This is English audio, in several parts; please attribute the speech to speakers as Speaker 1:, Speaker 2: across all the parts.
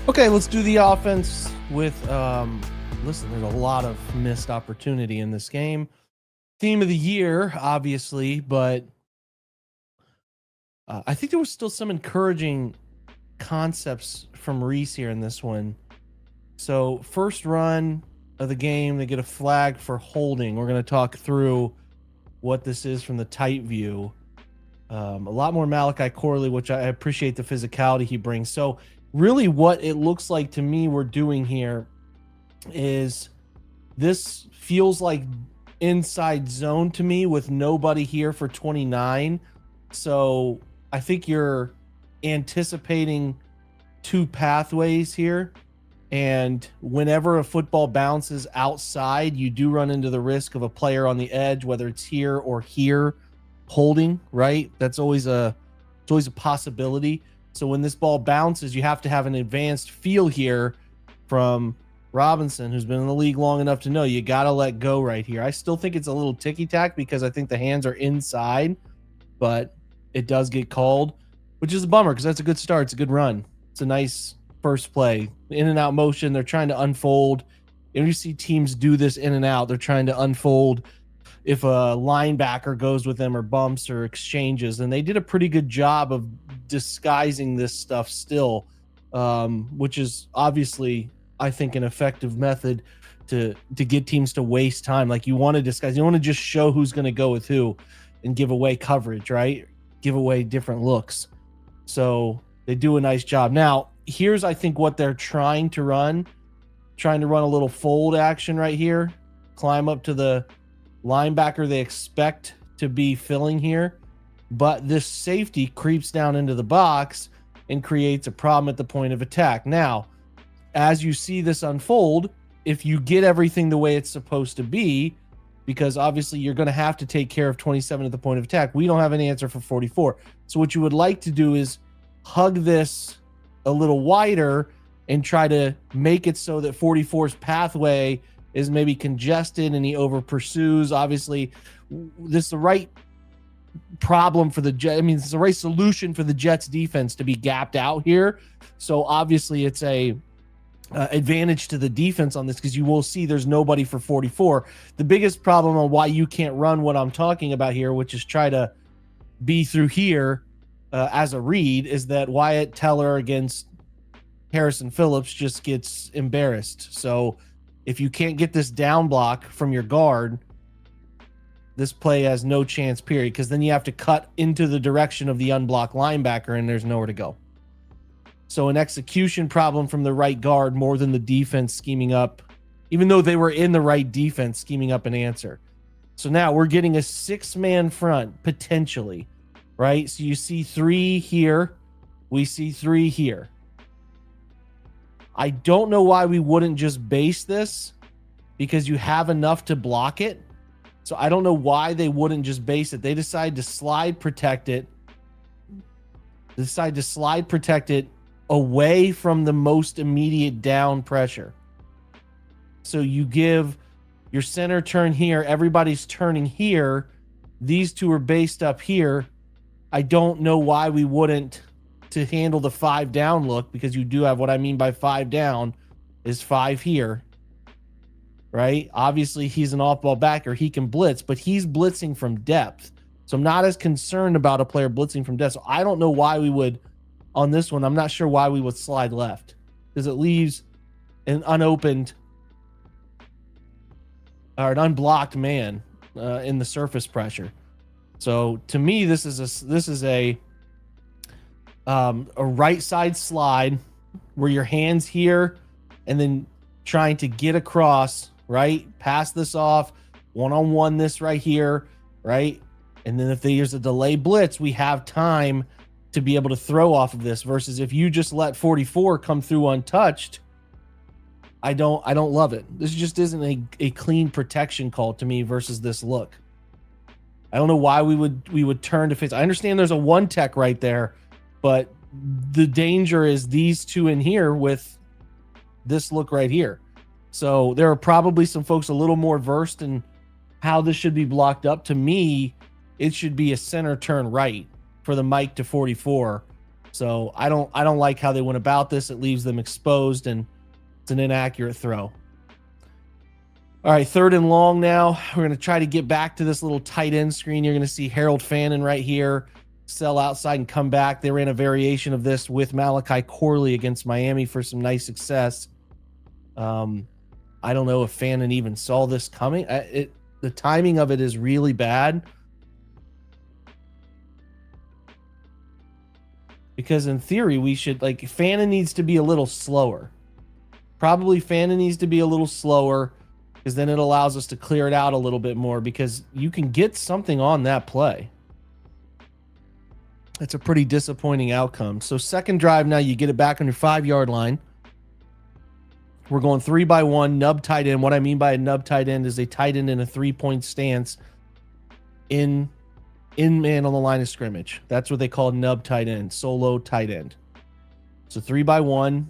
Speaker 1: Okay, let's do the offense with listen, there's a lot of missed opportunity in this game. Team of the year, obviously, but I think there was still some encouraging concepts from Rees here in this one. So, first run of the game, they get a flag for holding. We're going to talk through what this is from the tight view. A lot more Malachi Corley, which I appreciate the physicality he brings. So, really, what it looks like to me we're doing here is this feels like inside zone to me with nobody here for 29. So I think you're anticipating two pathways here. And whenever a football bounces outside, you do run into the risk of a player on the edge, whether it's here or here, holding, right? It's always a possibility. So when this ball bounces, you have to have an advanced feel here from Robinson, who's been in the league long enough to know you got to let go right here. I still think it's a little ticky-tack because I think the hands are inside, but it does get called, which is a bummer because that's a good start. It's a good run. It's a nice first play. In and out motion, they're trying to unfold. And you see teams do this in and out. They're trying to unfold if a linebacker goes with them or bumps or exchanges. And they did a pretty good job of disguising this stuff still, which is obviously, I think, an effective method to get teams to waste time. Like, you want to disguise, you want to just show who's going to go with who and give away coverage, right? Give away different looks. So they do a nice job. Now, here's, I think, what they're trying to run a little fold action right here, climb up to the linebacker they expect to be filling here. But this safety creeps down into the box and creates a problem at the point of attack. Now, as you see this unfold, if you get everything the way it's supposed to be, because obviously you're going to have to take care of 27 at the point of attack, we don't have an answer for 44. So what you would like to do is hug this a little wider and try to make it so that 44's pathway is maybe congested and he over pursues. Obviously, this is the right problem for the Jets. I mean, it's the right solution for the Jets defense to be gapped out here. So obviously it's a advantage to the defense on this because you will see there's nobody for 44. The biggest problem on why you can't run what I'm talking about here, which is try to be through here as a read, is that Wyatt Teller against Harrison Phillips just gets embarrassed. So if you can't get this down block from your guard, this play has no chance, period, because then you have to cut into the direction of the unblocked linebacker and there's nowhere to go. So an execution problem from the right guard more than the defense scheming up, even though they were in the right defense scheming up an answer. So now we're getting a 6-man front potentially, right? So you see 3 here. We see 3 here. I don't know why we wouldn't just base this because you have enough to block it. So I don't know why they wouldn't just base it. They decide to slide protect it. Away from the most immediate down pressure. So you give your center turn here. Everybody's turning here. These two are based up here. I don't know why we wouldn't to handle the 5 down look, because you do have what I mean by 5 down is 5 here, right? Obviously he's an off-ball backer. He can blitz, but he's blitzing from depth. So I'm not as concerned about a player blitzing from depth. So I don't know why we would, on this one, I'm not sure why we would slide left, because it leaves an unopened or an unblocked man in the surface pressure. So to me, this is a right side slide where your hands here and then trying to get across, right? Pass this off, one-on-one this right here, right? And then if there's a delay blitz, we have time to be able to throw off of this, versus if you just let 44 come through untouched, I don't love it. This just isn't a clean protection call to me versus this look. I don't know why we would turn to face. I understand there's a 1 tech right there, but the danger is these two in here with this look right here. So there are probably some folks a little more versed in how this should be blocked up. To me, it should be a center turn right for the Mike to 44 So I don't like how they went about this. It leaves them exposed, and it's an inaccurate throw. All right, 3rd and long now. We're going to try to get back to this little tight end screen. You're going to see Harold Fannin right here sell outside and come back. They ran a variation of this with Malachi Corley against Miami for some nice success. I don't know if Fannin even saw this coming. The timing of it is really bad. Because in theory, we should, like, Fannin needs to be a little slower. Probably Fannin needs to be a little slower, because then it allows us to clear it out a little bit more, because you can get something on that play. It's a pretty disappointing outcome. So 2nd drive now, you get it back on your 5-yard line. We're going 3-by-1, nub tight end. What I mean by a nub tight end is a tight end in a 3-point stance in man on the line of scrimmage. That's what they call nub tight end, solo tight end. So 3-by-1,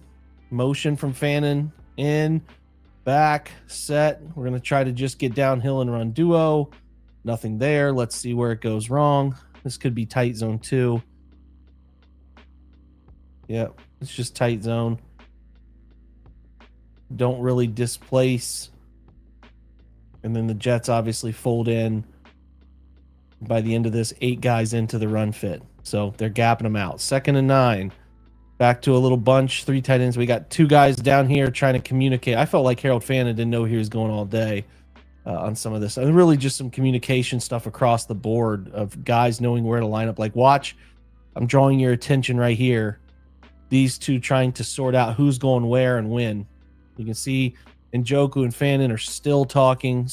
Speaker 1: motion from Fannin, in, back, set. We're going to try to just get downhill and run duo. Nothing there. Let's see where it goes wrong. This could be tight zone 2. Yep, it's just tight zone. Don't really displace. And then the Jets obviously fold in. By the end of this, 8 guys into the run fit. So they're gapping them out. 2nd and 9. Back to a little bunch, 3 tight ends. We got 2 guys down here trying to communicate. I felt like Harold Fannin didn't know he was going all day on some of this. And really just some communication stuff across the board of guys knowing where to line up. Like, watch, I'm drawing your attention right here. These 2 trying to sort out who's going where and when. You can see Njoku and Fannin are still talking.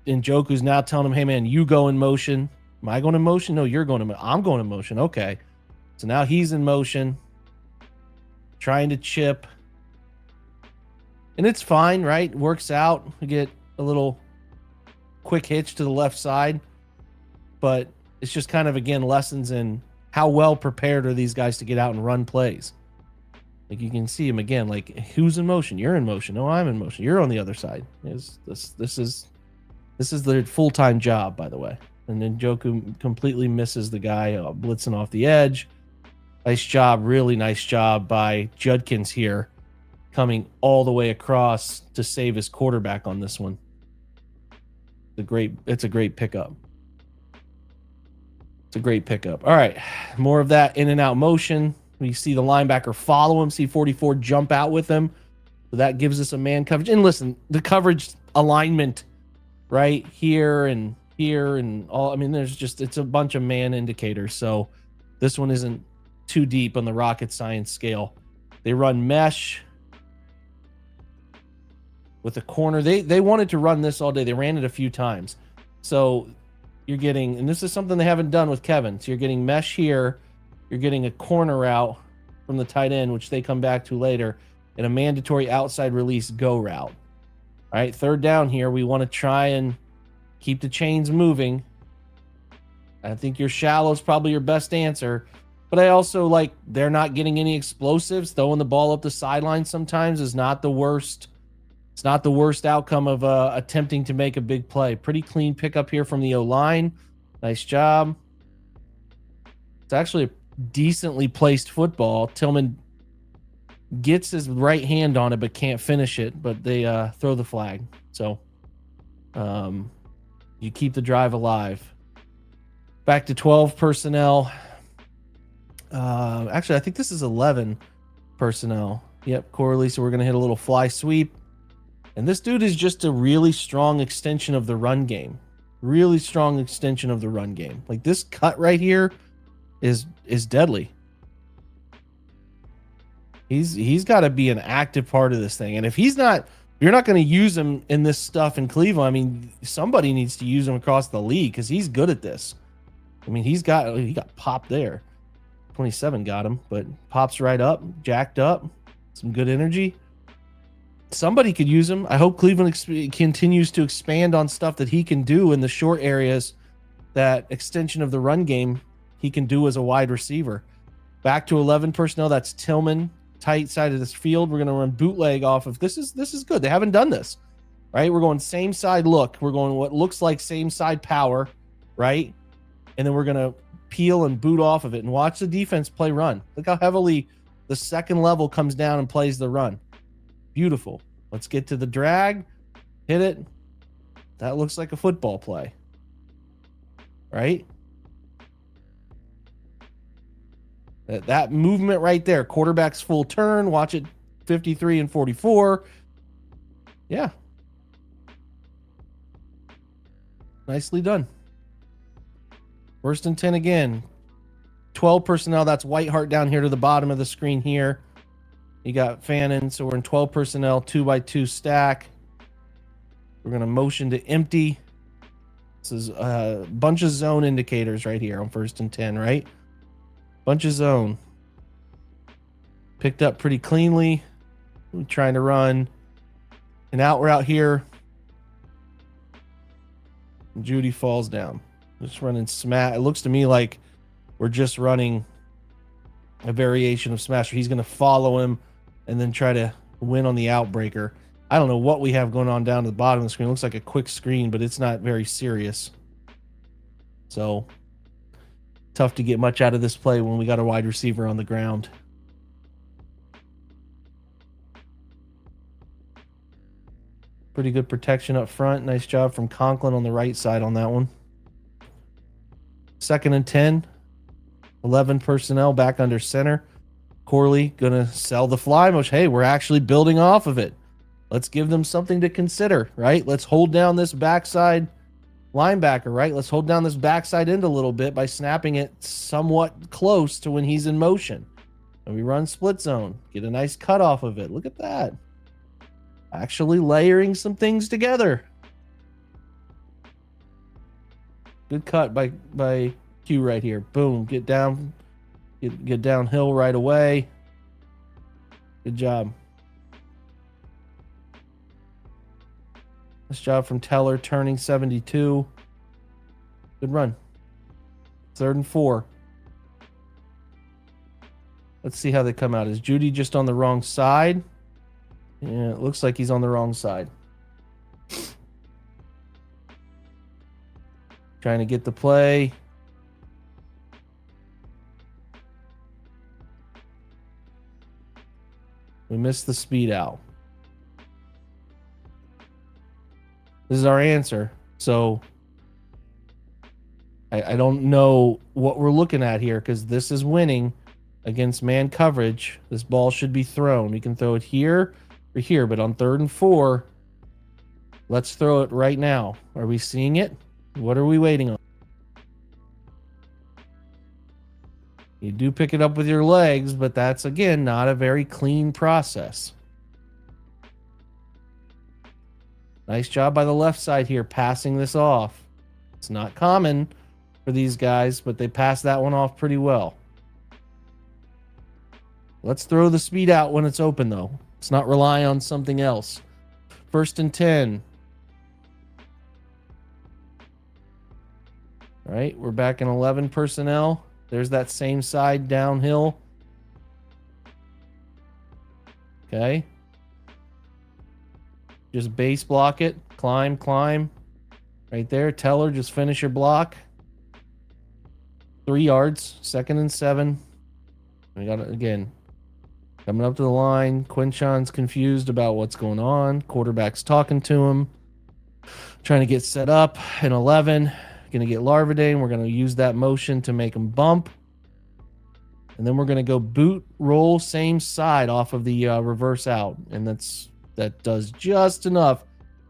Speaker 1: Njoku's now telling him, hey, man, you go in motion. Am I going in motion? No, you're going in motion. I'm going in motion. Okay. So now he's in motion, trying to chip. And it's fine, right? Works out. We get a little quick hitch to the left side. But it's just kind of, again, lessons in how well prepared are these guys to get out and run plays. Like, you can see him again, like, who's in motion? You're in motion. No, I'm in motion. You're on the other side. This is their full-time job, by the way. And then Njoku completely misses the guy blitzing off the edge. Nice job, really nice job by Judkins here, coming all the way across to save his quarterback on this one. It's a great pickup. It's a great pickup. All right, more of that in and out motion. We see the linebacker follow him, see 44 jump out with him. So that gives us a man coverage. And listen, the coverage alignment right here and all, I mean, it's a bunch of man indicators. So this one isn't too deep on the rocket science scale. They run mesh with a corner. They wanted to run this all day. They ran it a few times. So you're getting, and this is something they haven't done with Kevin. So you're getting mesh here. You're getting a corner route from the tight end, which they come back to later, and a mandatory outside release go route. All right, 3rd down here. We want to try and keep the chains moving. I think your shallow is probably your best answer. But I also like they're not getting any explosives. Throwing the ball up the sideline sometimes is not the worst. It's not the worst outcome of attempting to make a big play. Pretty clean pickup here from the O-line. Nice job. It's actually a decently placed football. Tillman gets his right hand on it but can't finish it, but they throw the flag. So you keep the drive alive. Back to 12 personnel. Actually, I think this is 11 personnel. Yep, Corley. So we're going to hit a little fly sweep. And this dude is just a really strong extension of the run game. Really strong extension of the run game. Like, this cut right here is deadly. He's got to be an active part of this thing. And if he's not, you're not going to use him in this stuff in Cleveland. I mean, somebody needs to use him across the league because he's good at this. I mean, he got popped there. 27 got him, but pops right up, jacked up, some good energy. Somebody could use him. I hope Cleveland continues to expand on stuff that he can do in the short areas. That extension of the run game he can do as a wide receiver. Back to 11 personnel. That's Tillman, tight side of this field. We're going to run bootleg off of this. Is good. They haven't done this, right? We're going same side look. We're going what looks like same side power, right? And then we're going to peel and boot off of it and watch the defense play run. Look how heavily the second level comes down and plays the run. Beautiful. Let's get to the drag. Hit it. That looks like a football play. Right? That movement right there. Quarterback's full turn. Watch it 53 and 44. Yeah. Nicely done. First and 10 again. 12 personnel. That's Whiteheart down here to the bottom of the screen here. You got Fannin. So we're in 12 personnel, 2x2 stack. We're going to motion to empty. This is a bunch of zone indicators right here on first and 10, right? Bunch of zone. Picked up pretty cleanly. We're trying to run an out route here. Judy falls down. Just running smash. It looks to me like we're just running a variation of smasher. He's going to follow him and then try to win on the outbreaker. I don't know what we have going on down to the bottom of the screen. It looks like a quick screen, but it's not very serious. So tough to get much out of this play when we got a wide receiver on the ground. Pretty good protection up front. Nice job from Conklin on the right side on that one. Second and 10. 11 personnel back under center. Corley gonna sell the fly motion. Hey, we're actually building off of it. Let's give them something to consider, right? Let's hold down this backside linebacker, right? Let's hold down this backside end a little bit by snapping it somewhat close to when he's in motion. And we run split zone. Get a nice cut off of it. Look at that. Actually layering some things together. Good cut by Q right here. Boom. Get down. Get downhill right away. Good job. Nice job from Teller turning 72. Good run. 3rd and 4. Let's see how they come out. Is Judy just on the wrong side? Yeah, it looks like he's on the wrong side. Trying to get the play. We missed the speed out. This is our answer. So I don't know what we're looking at here because this is winning against man coverage. This ball should be thrown. We can throw it here or here, but on 3rd and 4, let's throw it right now. Are we seeing it? What are we waiting on? You do pick it up with your legs, but that's, again, not a very clean process. Nice job by the left side here, passing this off. It's not common for these guys, but they pass that one off pretty well. Let's throw the speed out when it's open, though. Let's not rely on something else. 1st and 10. All right, we're back in 11 personnel. There's that same side downhill. Okay. Just base block it. Climb. Right there. Teller, just finish your block. 3 yards. 2nd and 7. We got it again. Coming up to the line. Quinchon's confused about what's going on. Quarterback's talking to him. Trying to get set up in 11. Going to get Larvadane. We're going to use that motion to make him bump. And then we're going to go boot, roll, same side off of the reverse out. And that does just enough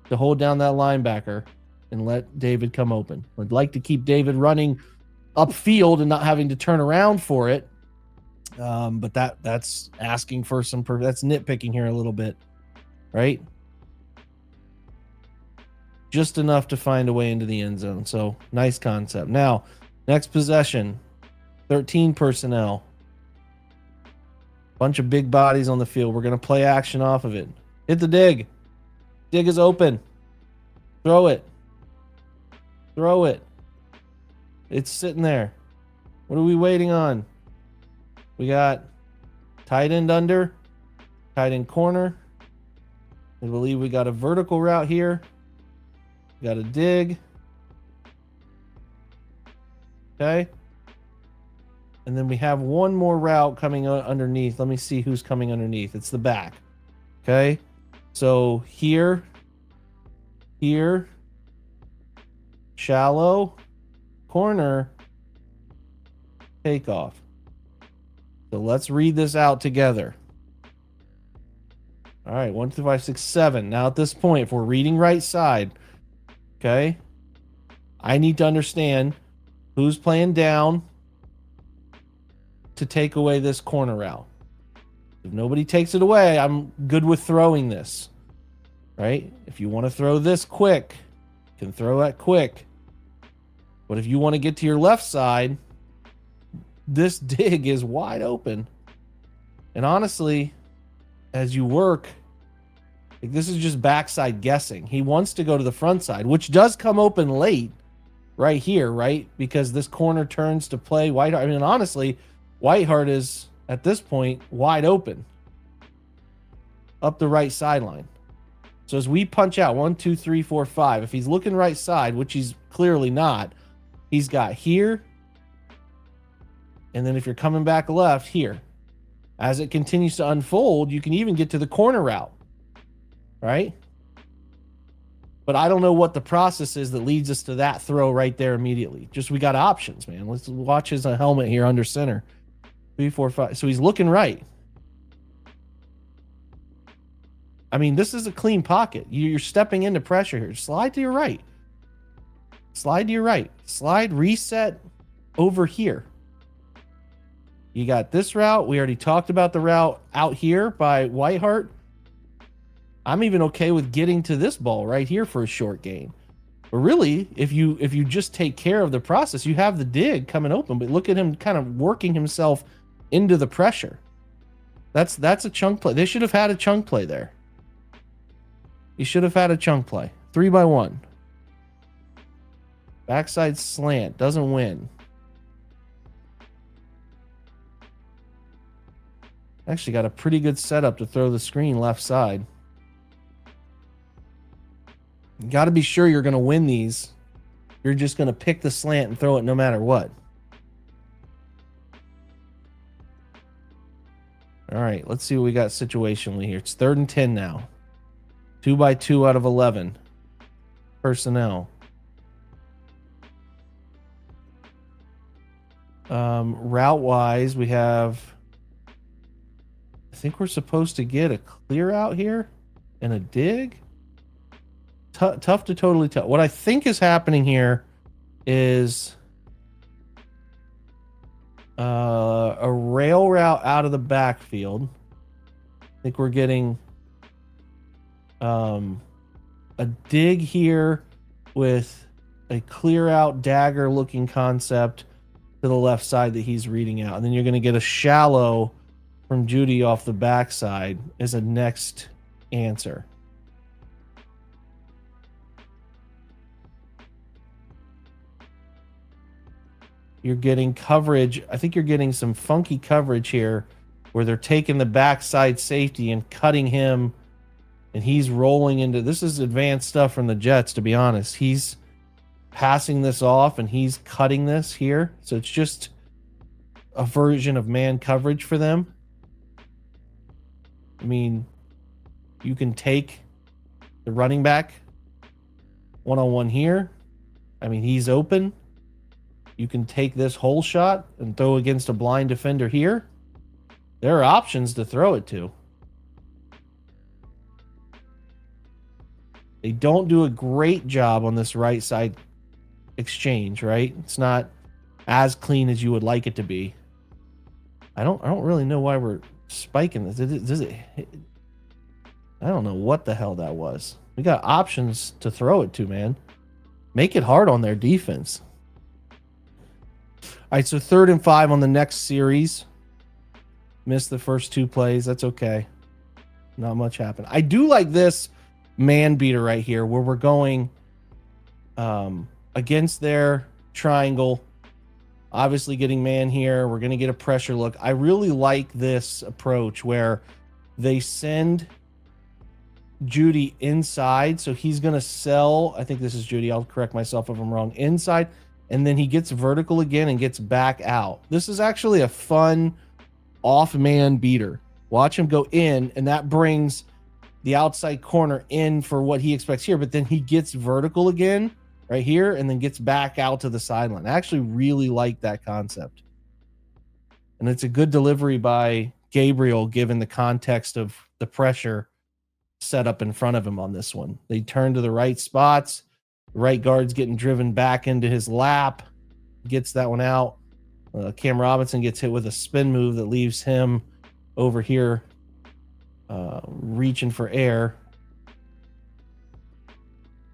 Speaker 1: to hold down that linebacker and let David come open. I'd like to keep David running upfield and not having to turn around for it. But that's asking for some, that's nitpicking here a little bit, right? Just enough to find a way into the end zone. So nice concept. Now, next possession, 13 personnel. Bunch of big bodies on the field. We're going to play action off of it. Hit the dig. Dig is open. Throw it. Throw it. It's sitting there. What are we waiting on? We got tight end under, tight end corner. I believe we got a vertical route here. We got a dig. Okay. And then we have one more route coming underneath. Let me see who's coming underneath. It's the back. Okay. So here, shallow, corner, takeoff. So let's read this out together. All right, 1, 2, 5, 6, 7. Now at this point, if we're reading right side, okay, I need to understand who's playing down to take away this corner route. If nobody takes it away, I'm good with throwing this, right? If you want to throw this quick, you can throw that quick. But if you want to get to your left side, this dig is wide open. And honestly, as you work, like, this is just backside guessing. He wants to go to the front side, which does come open late right here, right? Because this corner turns to play Whiteheart. I mean, honestly, Whiteheart is, at this point, wide open up the right sideline. So as we punch out 1, 2, 3, 4, 5, if he's looking right side, which he's clearly not, he's got here. And then if you're coming back left, here. As it continues to unfold, you can even get to the corner route, right? But I don't know what the process is that leads us to that throw right there immediately. Just we got options, man. Let's watch his helmet here under center. 3, 4, 5. So he's looking right. I mean, this is a clean pocket. You're stepping into pressure here. Slide to your right. Slide to your right. Slide, reset over here. You got this route. We already talked about the route out here by Whiteheart. I'm even okay with getting to this ball right here for a short gain. But really, if you just take care of the process, you have the dig coming open. But look at him kind of working himself into the pressure. That's a chunk play. They should have had a chunk play there. You should have had a chunk play. 3 by 1. Backside slant. Doesn't win. Actually got a pretty good setup to throw the screen left side. You got to be sure you're going to win these. You're just going to pick the slant and throw it no matter what. All right, let's see what we got situationally here. It's 3rd and 10 now. 2 by 2 out of 11. Personnel. Route-wise, we have... I think we're supposed to get a clear out here and a dig. Tough to totally tell. What I think is happening here is a rail route out of the backfield. I think we're getting a dig here with a clear out dagger looking concept to the left side that he's reading out. And then you're going to get a shallow from Judy off the backside as a next answer. You're getting coverage. I think you're getting some funky coverage here where they're taking the backside safety and cutting him, and he's rolling into... This is advanced stuff from the Jets, to be honest. He's passing this off and he's cutting this here. So it's just a version of man coverage for them. I mean, you can take the running back one-on-one here. I mean, he's open. You can take this hole shot and throw against a blind defender here. There are options to throw it to. They don't do a great job on this right side exchange, right? It's not as clean as you would like it to be. I don't really know why we're spiking this. Does it I don't know what the hell that was. We got options to throw it to, man. Make it hard on their defense. All right, so 3rd and 5 on the next series. Missed the first 2 plays. That's okay. Not much happened. I do like this man beater right here where we're going against their triangle. Obviously getting man here. We're going to get a pressure look. I really like this approach where they send Judy inside. So he's going to sell. I think this is Judy. I'll correct myself if I'm wrong. Inside. and then he gets vertical again and gets back out. This is actually a fun off-man beater. Watch him go in, and that brings the outside corner in for what he expects here, but then he gets vertical again right here and then gets back out to the sideline. I actually really like that concept. And it's a good delivery by Gabriel given the context of the pressure set up in front of him on this one. They turn to the right spots. The right guard's getting driven back into his lap. Gets that one out. Cam Robinson gets hit with a spin move that leaves him over here reaching for air.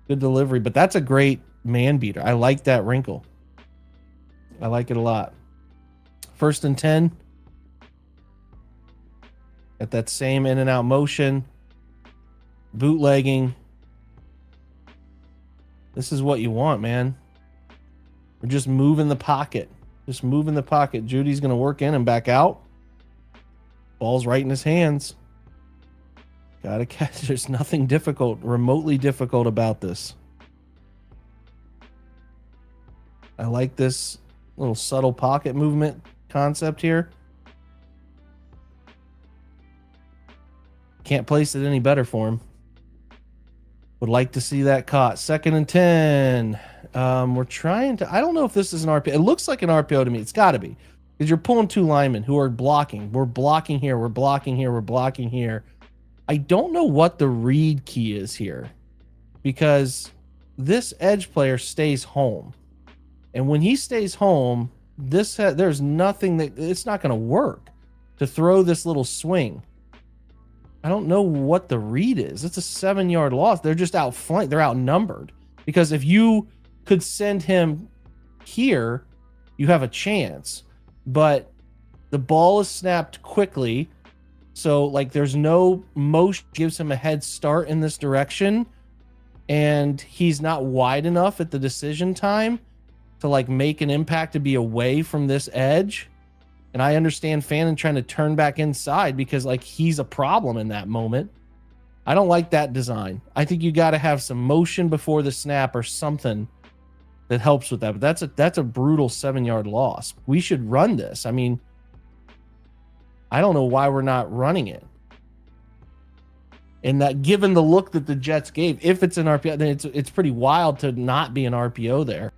Speaker 1: Good delivery, but that's a great man beater. I like that wrinkle. I like it a lot. 1st and 10. At that same in and out motion. Bootlegging. This is what you want, man. We're just moving the pocket. Just moving the pocket. Judy's going to work in and back out. Ball's right in his hands. Got to catch. There's nothing difficult, remotely difficult about this. I like this little subtle pocket movement concept here. Can't place it any better for him. Would like to see that caught. 2nd and 10. We're trying to... I don't know if this is an RPO. It looks like an RPO to me. It's got to be. Because you're pulling 2 linemen who are blocking. We're blocking here. We're blocking here. We're blocking here. I don't know what the read key is here. Because this edge player stays home. And when he stays home, there's nothing that... It's not going to work to throw this little swing. I don't know what the read is. It's a 7-yard loss. They're just outflanked. They're outnumbered. Because if you could send him here, you have a chance. But the ball is snapped quickly. So, like, there's no motion gives him a head start in this direction. And he's not wide enough at the decision time to, like, make an impact to be away from this edge. And I understand Fannin trying to turn back inside because, like, he's a problem in that moment. I don't like that design. I think you got to have some motion before the snap or something that helps with that. But that's a brutal 7-yard loss. We should run this. I mean, I don't know why we're not running it. And that, given the look that the Jets gave, if it's an RPO, then it's pretty wild to not be an RPO there.